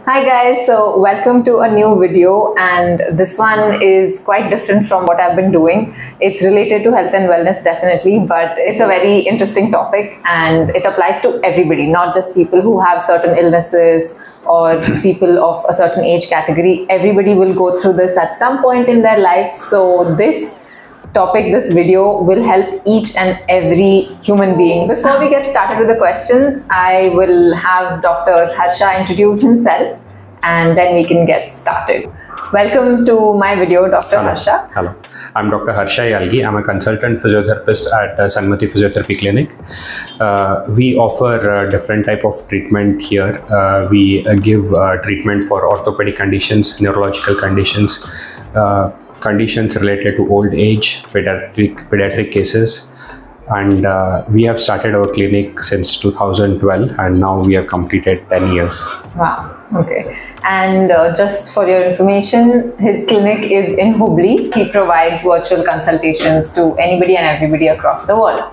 Hi guys, so welcome to a new video, and this one is quite different from what I've been doing. It's related to health and wellness definitely, but it's a very interesting topic and it applies to everybody, not just people who have certain illnesses or people of a certain age category. Everybody will go through this at some point in their life. So this video will help each and every human being. Before we get started with the questions, I will have Dr. Harsha introduce himself and then we can get started. Welcome to my video, Dr. Harsha. Hello, I'm Dr. Harsha Yalgi. I'm a consultant physiotherapist at Sanmati Physiotherapy Clinic. We offer different type of treatment here. We give treatment for orthopedic conditions, neurological conditions, conditions related to old age, pediatric cases, and we have started our clinic since 2012 and now we have completed 10 years. Wow, okay. And just for your information, his clinic is in Hubli. He provides virtual consultations to anybody and everybody across the world.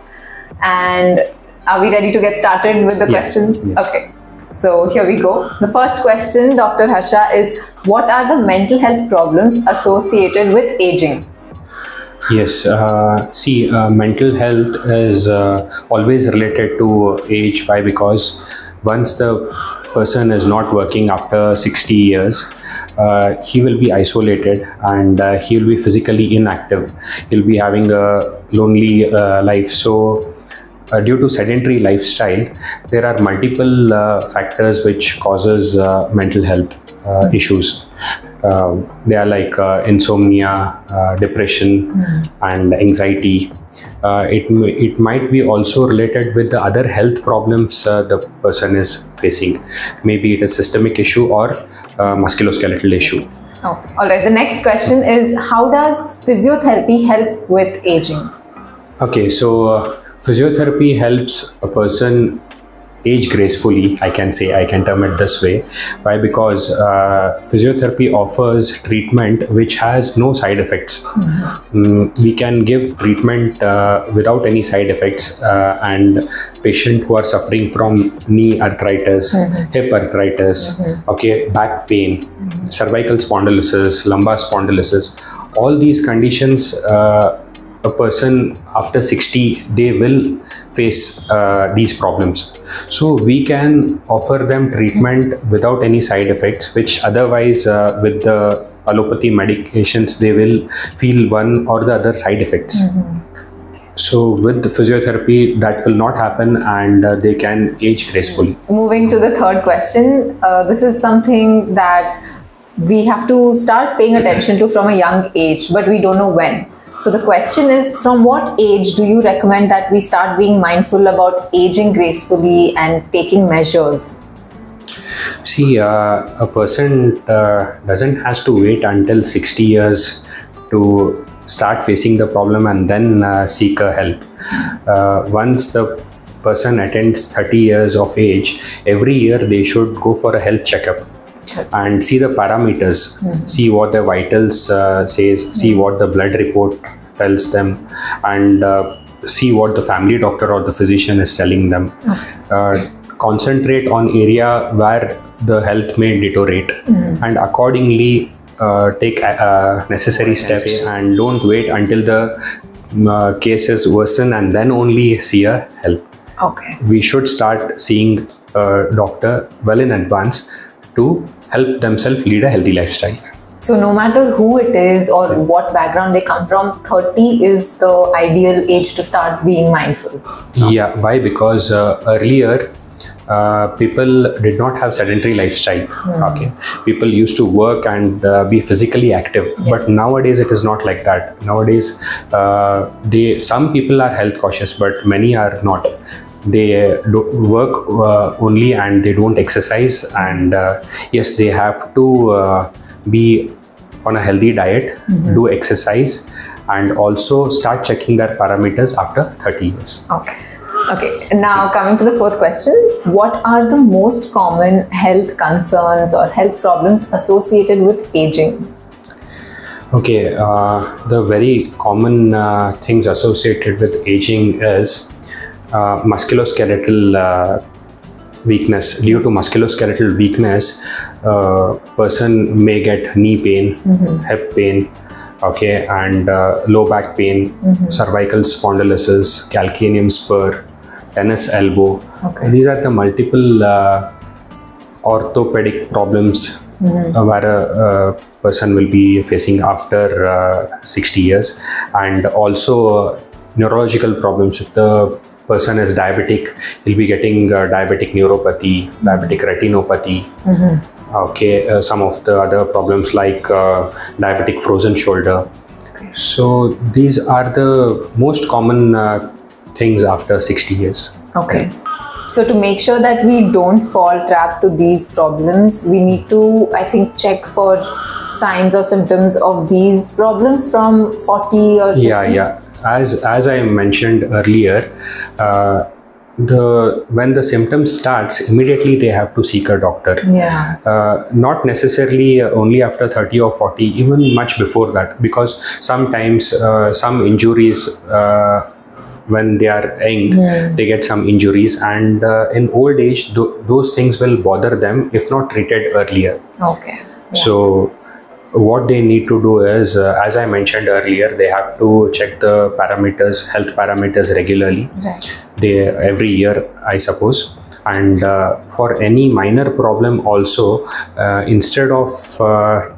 And are we ready to get started with the questions? Yes. Okay. So here we go. The first question, Dr. Harsha, is what are the mental health problems associated with aging? Yes, mental health is always related to age. Why? Because once the person is not working after 60 years, he will be isolated and he will be physically inactive. He'll be having a lonely life. So due to sedentary lifestyle, there are multiple factors which causes mental health issues. They are like insomnia, depression, and anxiety. It might be also related with the other health problems the person is facing. Maybe it is systemic issue or musculoskeletal issue. Oh, all right. The next question is, how does physiotherapy help with aging? Okay, so physiotherapy helps a person age gracefully, I can term it this way. Why? Because physiotherapy offers treatment which has no side effects. We can give treatment without any side effects, and patients who are suffering from knee arthritis, hip arthritis, okay, back pain, cervical spondylosis, lumbar spondylosis, all these conditions, a person after 60, they will face these problems. So we can offer them treatment without any side effects, which otherwise with the allopathy medications, they will feel one or the other side effects. So with the physiotherapy, that will not happen and they can age gracefully. Moving to the third question, this is something that we have to start paying attention to from a young age, but we don't know when. So the question is, from what age do you recommend that we start being mindful about aging gracefully and taking measures? See, a person doesn't has to wait until 60 years to start facing the problem and then seek help. Once the person attains 30 years of age, every year they should go for a health checkup and see the parameters, see what the vitals says, see what the blood report tells them, and see what the family doctor or the physician is telling them. Concentrate on area where the health may deteriorate and accordingly take necessary steps, and don't wait until the cases worsen and then only see a help. Okay. We should start seeing a doctor well in advance to help themselves lead a healthy lifestyle. So no matter who it is or what background they come from, 30 is the ideal age to start being mindful. Yeah, why? Because earlier people did not have sedentary lifestyle. Okay, people used to work and be physically active, but nowadays it is not like that. Nowadays some people are health cautious, but many are not. They work only and they don't exercise, and yes, they have to be on a healthy diet, do exercise, and also start checking their parameters after 30 years. Okay, now coming to the fourth question, what are the most common health concerns or health problems associated with aging? Okay, the very common things associated with aging is musculoskeletal weakness. Due to musculoskeletal weakness, person may get knee pain, hip pain, okay, and low back pain, cervical spondylosis, calcaneum spur, tennis elbow. Okay. These are the multiple orthopedic problems where a person will be facing after 60 years, and also neurological problems. If the person is diabetic, he'll be getting diabetic neuropathy, diabetic retinopathy. Okay, some of the other problems like diabetic frozen shoulder. Okay. So these are the most common things after 60 years. Okay. So to make sure that we don't fall trap to these problems, we need to, I think, check for signs or symptoms of these problems from 40 or 50. Yeah. As I mentioned earlier, when the symptoms starts, immediately they have to seek a doctor. Yeah. Not necessarily only after 30 or 40, even much before that, because sometimes some injuries, when they are young, they get some injuries, and in old age, those things will bother them if not treated earlier. Okay. Yeah. So what they need to do is, as I mentioned earlier, they have to check the parameters, health parameters regularly. Right. Every year, I suppose. And for any minor problem also, instead of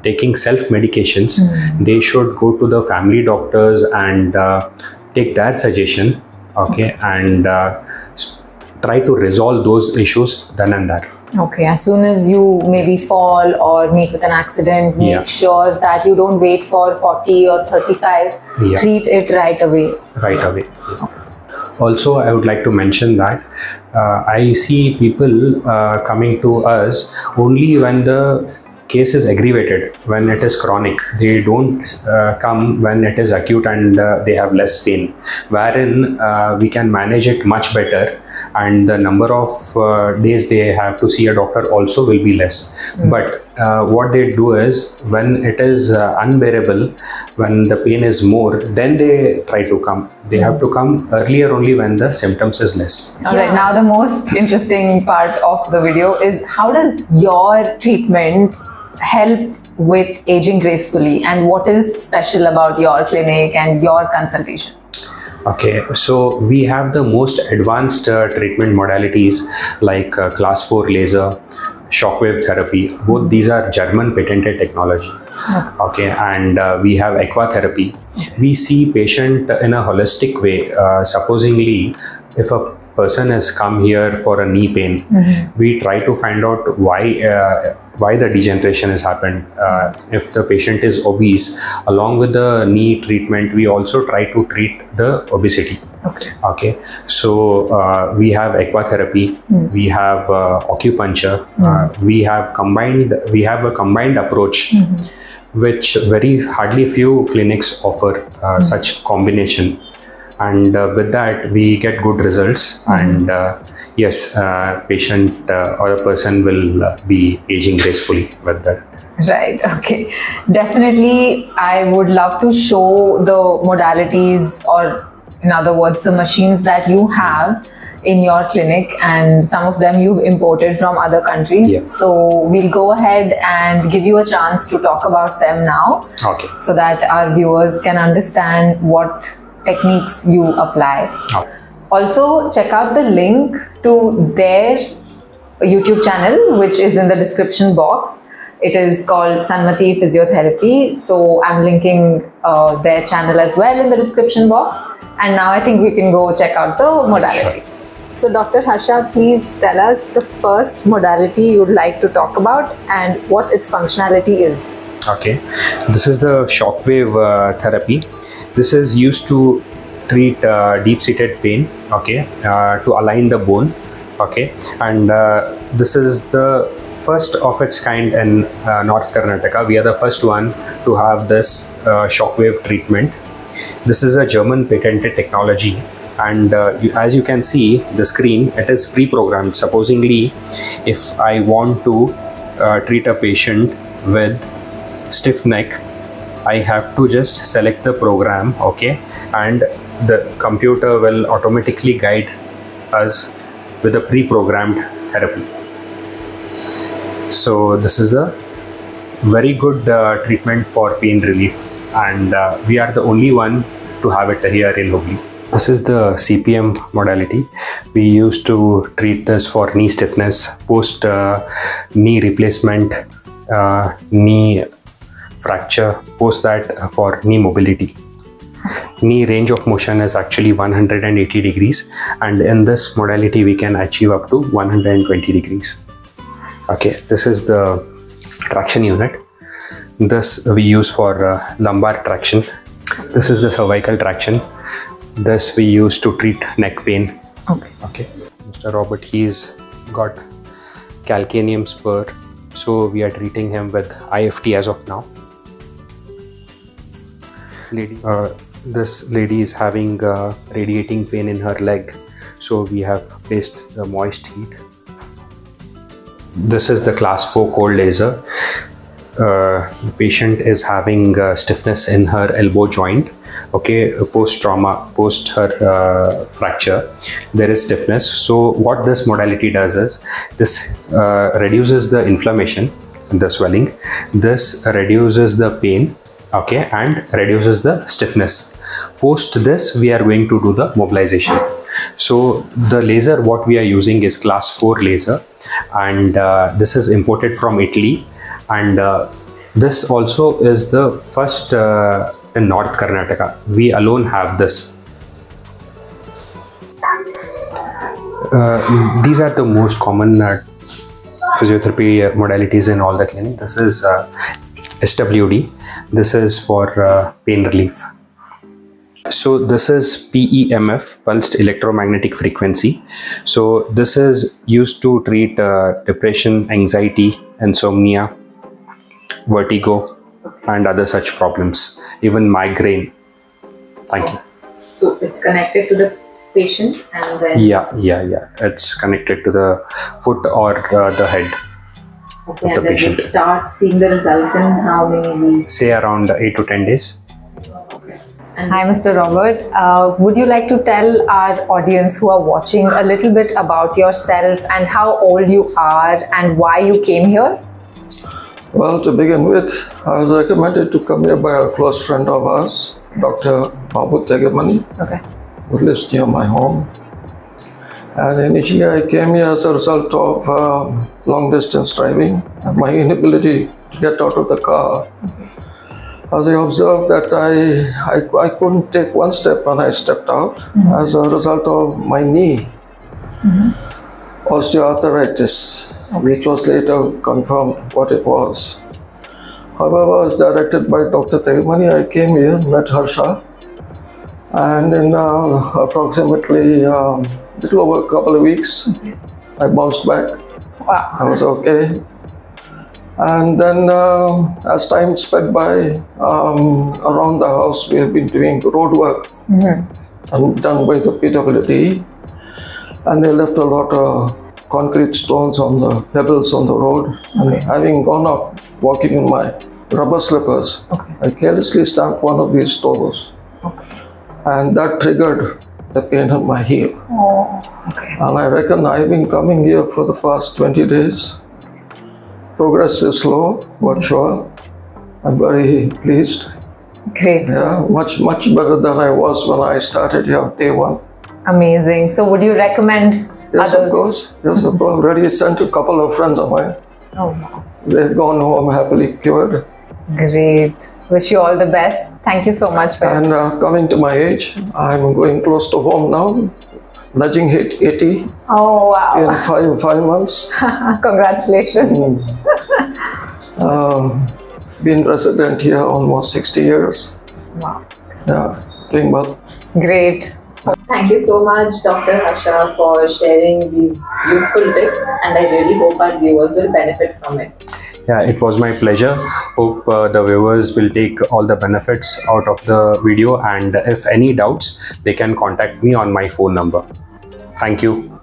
taking self-medications, they should go to the family doctors and take their suggestion, okay, and try to resolve those issues then and there. Okay, as soon as you maybe fall or meet with an accident, make sure that you don't wait for 40 or 35. Treat it right away. Right away. Okay. Also, I would like to mention that I see people coming to us only when the case is aggravated, when it is chronic. They don't come when it is acute and they have less pain, wherein we can manage it much better, and the number of days they have to see a doctor also will be less. But what they do is, when it is unbearable, when the pain is more, then they try to come. They have to come earlier only when the symptoms is less. Alright, now the most interesting part of the video is, how does your treatment help with aging gracefully, and what is special about your clinic and your consultation? Okay, so we have the most advanced treatment modalities like class 4 laser, shockwave therapy. Both these are German patented technology. Okay, and we have aquatherapy. We see patient in a holistic way. Supposingly, if a person has come here for a knee pain, we try to find out why the degeneration has happened. If the patient is obese, along with the knee treatment, we also try to treat the obesity. Okay. So we have aquatherapy, we have acupuncture, we have a combined approach, which hardly few clinics offer such combination. And with that, we get good results, and yes, patient or a person will be aging gracefully with that. Right, okay. Definitely, I would love to show the modalities, or in other words, the machines that you have in your clinic, and some of them you've imported from other countries. So we'll go ahead and give you a chance to talk about them now, so that our viewers can understand what techniques you apply. Also, check out the link to their YouTube channel, which is in the description box. It is called Sanmati Physiotherapy. So I'm linking their channel as well in the description box. And now I think we can go check out the modalities. So Dr. Harsha, please tell us the first modality you'd like to talk about and what its functionality is. Okay, this is the shockwave therapy. This is used to treat deep-seated pain, okay, to align the bone, okay, and this is the first of its kind in North Karnataka. We are the first one to have this shockwave treatment. This is a German patented technology, and as you can see the screen, it is pre-programmed. Supposingly, if I want to treat a patient with stiff neck, I have to just select the program, okay, and the computer will automatically guide us with a pre-programmed therapy. So this is the very good treatment for pain relief, and we are the only one to have it here in Hubli. This is the CPM modality. We used to treat this for knee stiffness, post knee replacement, knee fracture, post that for knee mobility. Knee range of motion is actually 180 degrees, and in this modality we can achieve up to 120 degrees. Okay, this is the traction unit. This we use for lumbar traction. This is the cervical traction. This we use to treat neck pain. Okay. Mr. Robert, he's got calcaneum spur, so we are treating him with IFT as of now. This lady is having radiating pain in her leg, so we have placed the moist heat. This is the class 4 cold laser. The patient is having stiffness in her elbow joint. Okay, post trauma, post her fracture, there is stiffness. So what this modality does is this reduces the inflammation, the swelling. This reduces the pain, okay, and reduces the stiffness. Post this, we are going to do the mobilization. So the laser what we are using is class 4 laser, and this is imported from Italy, and this also is the first in North Karnataka. We alone have this. These are the most common physiotherapy modalities in all the clinic. This is SWD. This is for pain relief. So this is PEMF, pulsed electromagnetic frequency. So this is used to treat depression, anxiety, insomnia, vertigo, and other such problems, even migraine. Thank you. So it's connected to the patient, and then yeah, it's connected to the foot or the head of the patient. They start seeing the results in how many weeks? Say around 8 to 10 days. Hi, Mr. Robert. Would you like to tell our audience who are watching a little bit about yourself and how old you are and why you came here? Well, to begin with, I was recommended to come here by a close friend of ours, Dr. Babu Tegamani, who lives near my home. And initially I came here as a result of long distance driving, my inability to get out of the car. As I observed that I couldn't take one step when I stepped out as a result of my knee, osteoarthritis, which was later confirmed what it was. However, I was directed by Dr. Tegamani. I came here, met Harsha, and in approximately a little over a couple of weeks, I bounced back. Wow. I was okay. And then as time sped by, around the house we have been doing road work and done by the PWD, and they left a lot of concrete stones on the pebbles on the road. And having gone up walking in my rubber slippers, I carelessly stamped one of these stones, and that triggered the pain in my heel. And I reckon I've been coming here for the past 20 days. Progress is slow but sure. I'm very pleased. Great. Yeah, much better than I was when I started here day one. Amazing. So would you recommend Yes, others? of course. Yes, of course. Already sent a couple of friends of mine. Oh, wow. They've gone home happily cured. Great. Wish you all the best. Thank you so much for And coming to my age, I'm going close to home now, nudging hit 80 Oh, wow. in five months. Congratulations. Been resident here almost 60 years. Wow. Yeah, doing well. Great. Thank you so much, Dr. Harsha, for sharing these useful tips, and I really hope our viewers will benefit from it. Yeah, it was my pleasure. Hope the viewers will take all the benefits out of the video, and if any doubts, they can contact me on my phone number. Thank you.